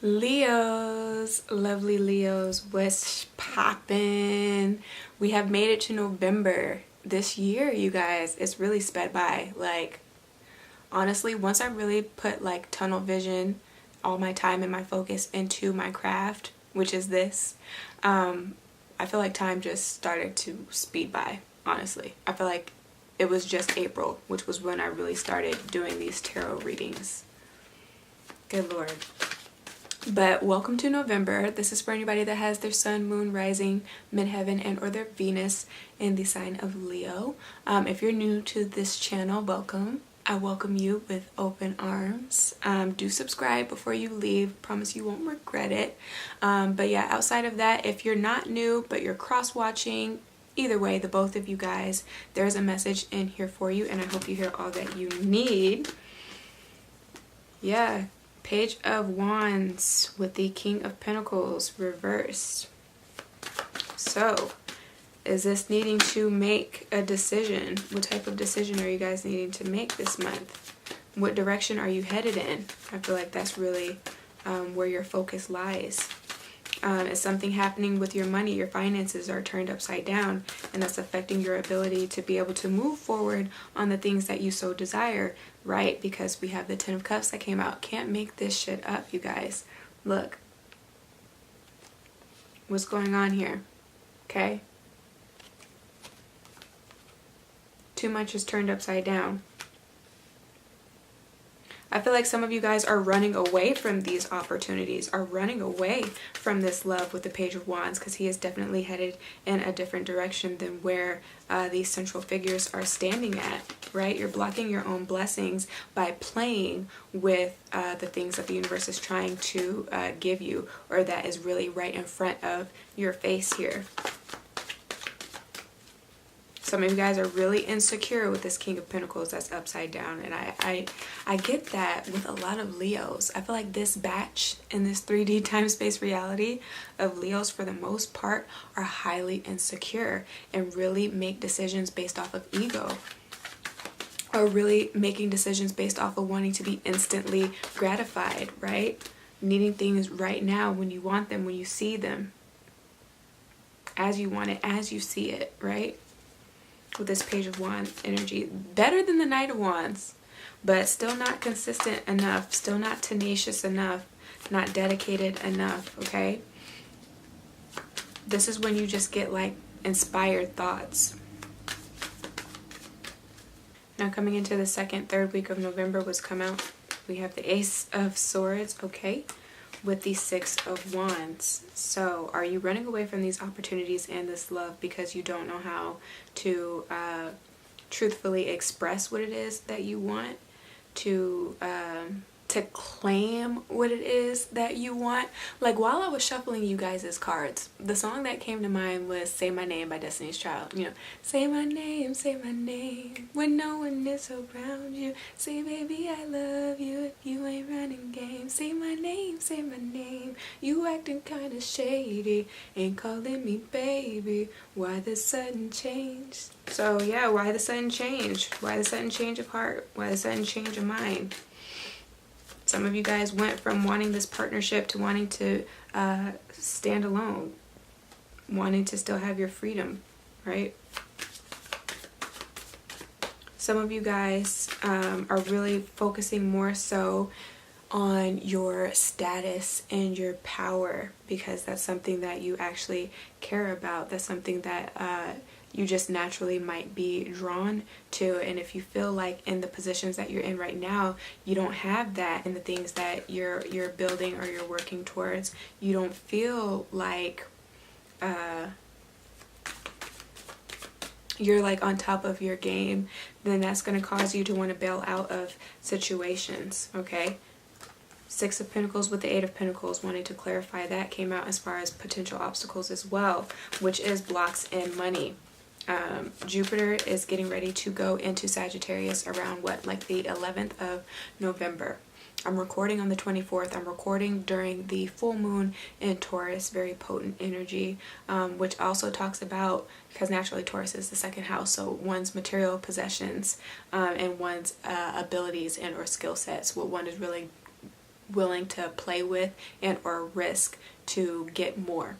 Leos, lovely Leos, what's poppin'? We have made it to November. This year, you guys, it's really sped by. Like, honestly, once I really put like tunnel vision, all my time and my focus into my craft, which is this, I feel like time just started to speed by, honestly. I feel like it was just April, which was when I really started doing these tarot readings. Good Lord. But welcome to November. This is for anybody that has their sun, moon, rising, midheaven, and or their Venus in the sign of Leo. If you're new to this channel, welcome. I welcome you with open arms. Do subscribe before you leave. Promise you won't regret it. But yeah, outside of that, if you're not new but you're cross-watching, either way, the both of you guys, there's a message in here for you, and I hope you hear all that you need. Yeah. Page of Wands with the King of Pentacles reversed. So, is this needing to make a decision? What type of decision are you guys needing to make this month? What direction are you headed in? I feel like that's really where your focus lies. Is something happening with your money? Your finances are turned upside down, and that's affecting your ability to be able to move forward on the things that you so desire, right? Because we have the Ten of Cups that came out. Can't make this shit up, you guys. Look. What's going on here? Okay? Too much is turned upside down. I feel like some of you guys are running away from these opportunities, are running away from this love with the Page of Wands, because he is definitely headed in a different direction than where these central figures are standing at, right? You're blocking your own blessings by playing with the things that the universe is trying to give you, or that is really right in front of your face here. Some of you guys are really insecure with this King of Pentacles that's upside down. And I get that with a lot of Leos. I feel like this batch in this 3D time-space reality of Leos, for the most part, are highly insecure and really make decisions based off of ego. Or really making decisions based off of wanting to be instantly gratified, right? Needing things right now when you want them, when you see them. As you want it, as you see it, right? With this Page of Wands energy, better than the Knight of Wands, but still not consistent enough, still not tenacious enough, not dedicated enough. Okay, this is when you just get like inspired thoughts. Now coming into the second, third week of November, what's come out? We have the Ace of Swords, okay, with the Six of Wands. So are you running away from these opportunities and this love because you don't know how to truthfully express what it is that you want, to claim what it is that you want? Like, while I was shuffling you guys' cards, the song that came to mind was Say My Name by Destiny's Child. You know, say my name when no one is around you. Say, baby, I love you if you ain't running game. Say my name, you acting kinda shady, ain't calling me baby. Why the sudden change? So yeah, why the sudden change? Why the sudden change of heart? Why the sudden change of mind? Some of you guys went from wanting this partnership to wanting to stand alone, wanting to still have your freedom, right? Some of you guys are really focusing more so on your status and your power, because that's something that you actually care about. That's something that you just naturally might be drawn to. And if you feel like in the positions that you're in right now, you don't have that in the things that you're building or you're working towards, you don't feel like you're like on top of your game, then that's going to cause you to want to bail out of situations, okay? Six of Pentacles with the Eight of Pentacles, wanting to clarify that, came out as far as potential obstacles as well, which is blocks in money. Jupiter is getting ready to go into Sagittarius around what, like the 11th of November. I'm recording on the 24th. I'm recording during the full moon in Taurus, very potent energy, which also talks about, because naturally Taurus is the second house, so one's material possessions and one's abilities and or skill sets, what one is really willing to play with and or risk to get more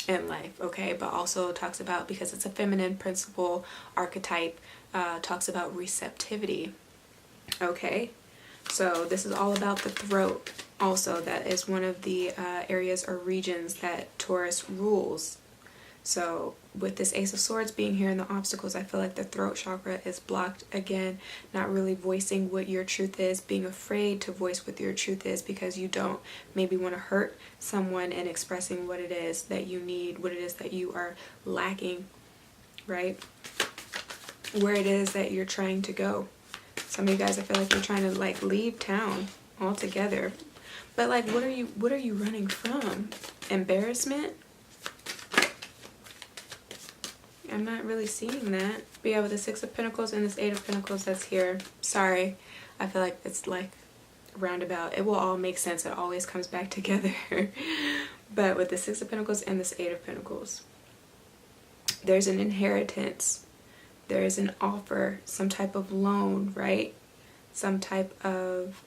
in life, okay? But also talks about, because it's a feminine principle archetype, talks about receptivity, okay? So this is all about the throat. Also, that is one of the areas or regions that Taurus rules. So with this Ace of Swords being here in the obstacles, I feel like the throat chakra is blocked again, not really voicing what your truth is, being afraid to voice what your truth is because you don't maybe want to hurt someone in expressing what it is that you need, what it is that you are lacking, right? Where it is that you're trying to go. Some of you guys, I feel like you're trying to like leave town altogether. But like, what are you running from? Embarrassment? I'm not really seeing that. But yeah, with the Six of Pentacles and this Eight of Pentacles that's here. Sorry. I feel like it's like roundabout. It will all make sense. It always comes back together. But with the Six of Pentacles and this Eight of Pentacles, there's an inheritance. There is an offer, some type of loan, right? Some type of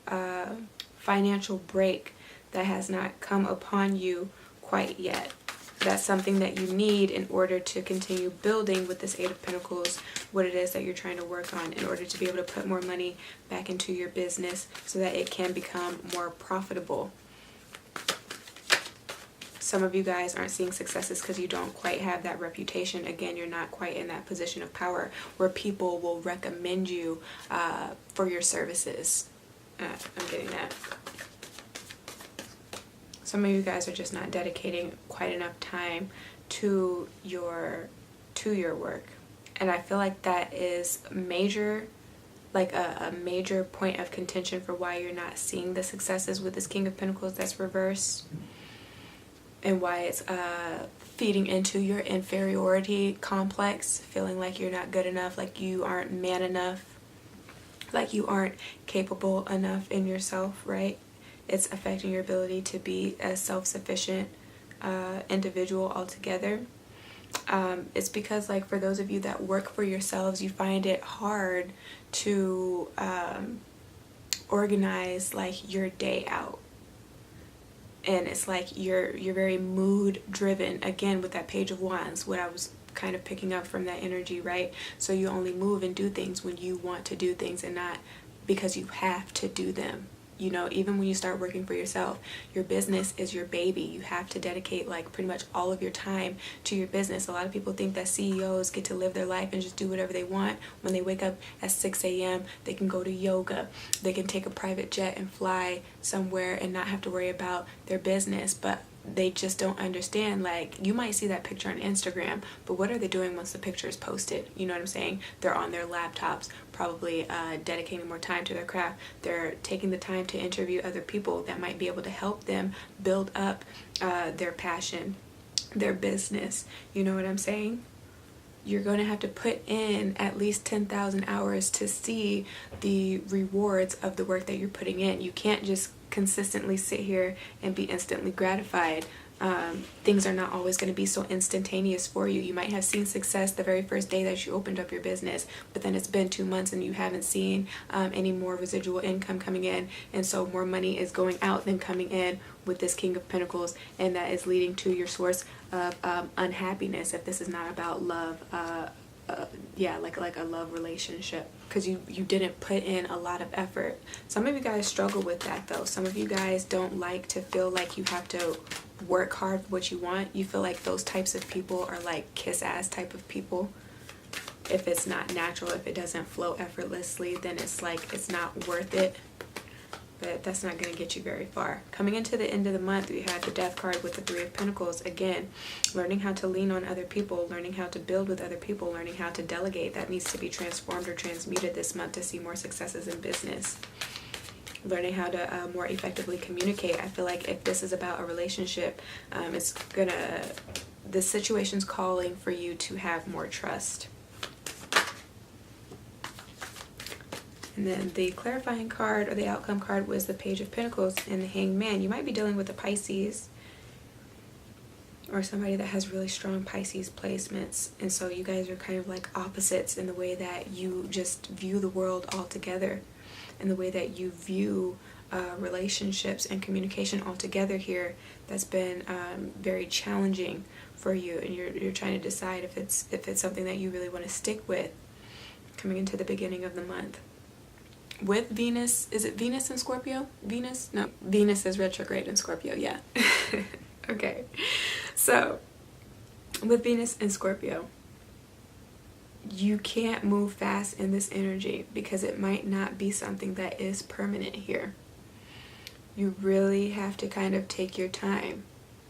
financial break that has not come upon you quite yet. That's something that you need in order to continue building with this Eight of Pentacles, what it is that you're trying to work on in order to be able to put more money back into your business so that it can become more profitable. Some of you guys aren't seeing successes because you don't quite have that reputation. Again, you're not quite in that position of power where people will recommend you for your services. I'm getting that. Some of you guys are just not dedicating quite enough time to your work. And I feel like that is major, like a major point of contention for why you're not seeing the successes with this King of Pentacles that's reversed. And why it's feeding into your inferiority complex, feeling like you're not good enough, like you aren't man enough, like you aren't capable enough in yourself, right? It's affecting your ability to be a self-sufficient individual altogether. It's because, like, for those of you that work for yourselves, you find it hard to organize like your day out. And it's like you're very mood driven, again with that Page of Wands, what I was kind of picking up from that energy, right? So you only move and do things when you want to do things and not because you have to do them. You know, even when you start working for yourself, your business is your baby. You have to dedicate like pretty much all of your time to your business. A lot of people think that CEOs get to live their life and just do whatever they want. When they wake up at 6 a.m., they can go to yoga. They can take a private jet and fly somewhere and not have to worry about their business. But they just don't understand, like, you might see that picture on Instagram, but what are they doing once the picture is posted? You know what I'm saying? They're on their laptops, probably dedicating more time to their craft. They're taking the time to interview other people that might be able to help them build up their passion, their business. You know what I'm saying? You're going to have to put in at least 10,000 hours to see the rewards of the work that you're putting in. You can't just consistently sit here and be instantly gratified. Things are not always going to be so instantaneous for you. You might have seen success the very first day that you opened up your business, but then it's been 2 months and you haven't seen any more residual income coming in, and so more money is going out than coming in with this King of Pentacles, and that is leading to your source of unhappiness if this is not about love. Yeah, like a love relationship, because you didn't put in a lot of effort. Some of you guys struggle with that though. Some of you guys don't like to feel like you have to work hard for what you want. You feel like those types of people are like kiss ass type of people. If it's not natural, if it doesn't flow effortlessly, then it's like it's not worth it. But that's not going to get you very far. Coming into the end of the month, we have the Death card with the Three of Pentacles. Again, learning how to lean on other people, learning how to build with other people, learning how to delegate. That needs to be transformed or transmuted this month to see more successes in business. Learning how to more effectively communicate. I feel like if this is about a relationship, the situation's calling for you to have more trust. And then the clarifying card or the outcome card was the Page of Pentacles and the Hanged Man. You might be dealing with a Pisces or somebody that has really strong Pisces placements. And so you guys are kind of like opposites in the way that you just view the world altogether, and the way that you view relationships and communication altogether here that's been very challenging for you, and you're trying to decide if it's something that you really want to stick with coming into the beginning of the month. With Venus, is it Venus in Scorpio? Venus? No, Venus is retrograde in Scorpio, yeah. Okay, so with Venus in Scorpio, you can't move fast in this energy because it might not be something that is permanent here. You really have to kind of take your time.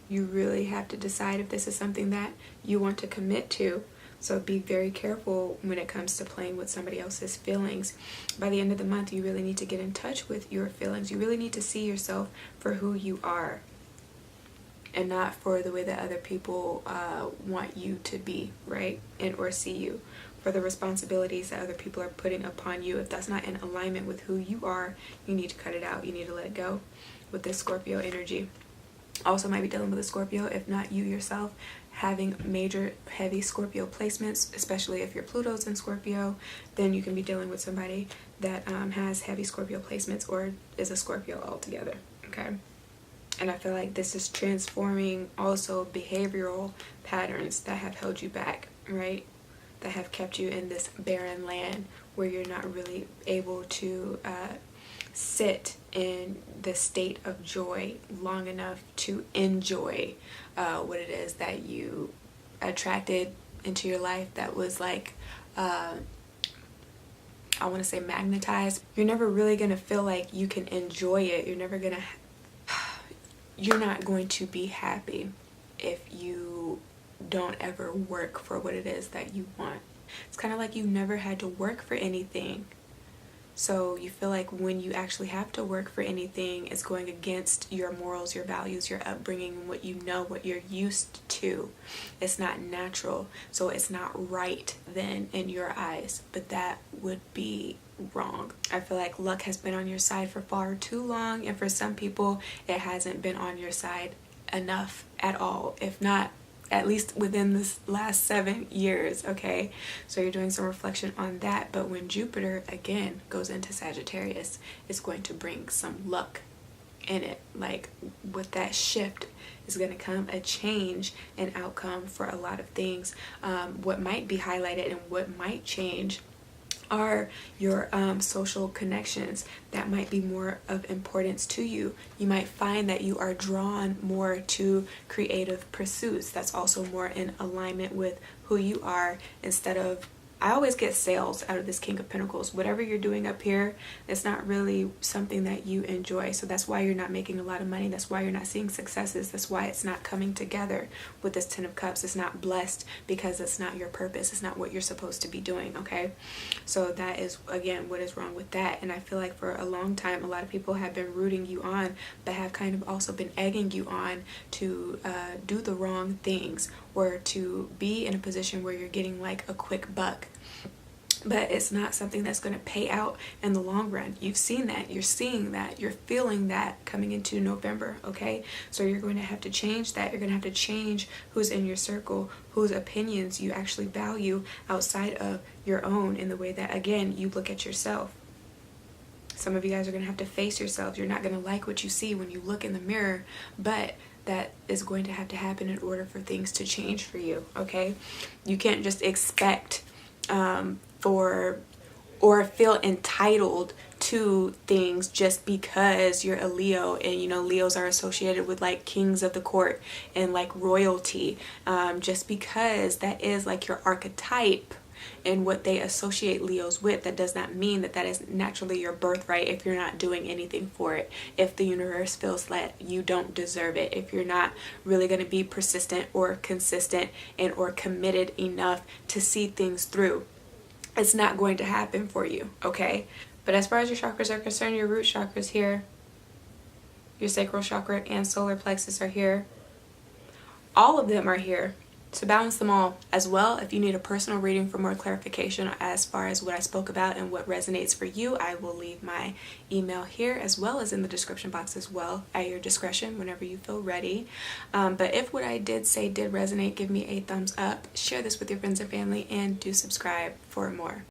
You really have to decide if this is something that you want to commit to. So be very careful when it comes to playing with somebody else's feelings. By the end of the month, you really need to get in touch with your feelings. You really need to see yourself for who you are, and not for the way that other people want you to be, right? And or see you. For the responsibilities that other people are putting upon you. If that's not in alignment with who you are, you need to cut it out. You need to let it go with this Scorpio energy. Also might be dealing with a Scorpio, if not you yourself, having major heavy Scorpio placements, especially if your Pluto's in Scorpio, then you can be dealing with somebody that has heavy Scorpio placements or is a Scorpio altogether, okay? And I feel like this is transforming also behavioral patterns that have held you back, right? That have kept you in this barren land where you're not really able to sit in the state of joy long enough to enjoy what it is that you attracted into your life that was like, I want to say magnetized. You're never really going to feel like you can enjoy it. You're not going to be happy if you don't ever work for what it is that you want. It's kind of like you never had to work for anything. So you feel like when you actually have to work for anything, it's going against your morals, your values, your upbringing, what you know, what you're used to. It's not natural. So it's not right then in your eyes. But that would be wrong. I feel like luck has been on your side for far too long. And for some people, it hasn't been on your side enough at all. If not, at least within this last 7 years, okay? So you're doing some reflection on that. But when Jupiter, again, goes into Sagittarius, it's going to bring some luck in it. Like, with that shift is going to come a change and outcome for a lot of things. What might be highlighted and what might change are your social connections that might be more of importance to you. You might find that you are drawn more to creative pursuits that's also more in alignment with who you are, instead of, I always get sales out of this King of Pentacles. Whatever you're doing up here, it's not really something that you enjoy. So that's why you're not making a lot of money. That's why you're not seeing successes. That's why it's not coming together with this Ten of Cups. It's not blessed because it's not your purpose. It's not what you're supposed to be doing, okay? So that is, again, what is wrong with that. And I feel like for a long time, a lot of people have been rooting you on, but have kind of also been egging you on to do the wrong things, or to be in a position where you're getting like a quick buck. But it's not something that's going to pay out in the long run. You've seen that. You're seeing that. You're feeling that coming into November, okay? So you're going to have to change that. You're going to have to change who's in your circle, whose opinions you actually value outside of your own, in the way that, again, you look at yourself. Some of you guys are going to have to face yourselves. You're not going to like what you see when you look in the mirror, but that is going to have to happen in order for things to change for you, okay? You can't just expect or feel entitled to things just because you're a Leo, and you know Leos are associated with like kings of the court and like royalty. Just because that is like your archetype and what they associate Leos with, that does not mean that that is naturally your birthright if you're not doing anything for it. If the universe feels that you don't deserve it, if you're not really going to be persistent or consistent and or committed enough to see things through, it's not going to happen for you, okay? But as far as your chakras are concerned, your root chakras here, your sacral chakra and solar plexus are here. All of them are here. So balance them all. As well, if you need a personal reading for more clarification as far as what I spoke about and what resonates for you, I will leave my email here as well as in the description box as well, at your discretion whenever you feel ready. But if what I did say did resonate, give me a thumbs up, share this with your friends and family, and do subscribe for more.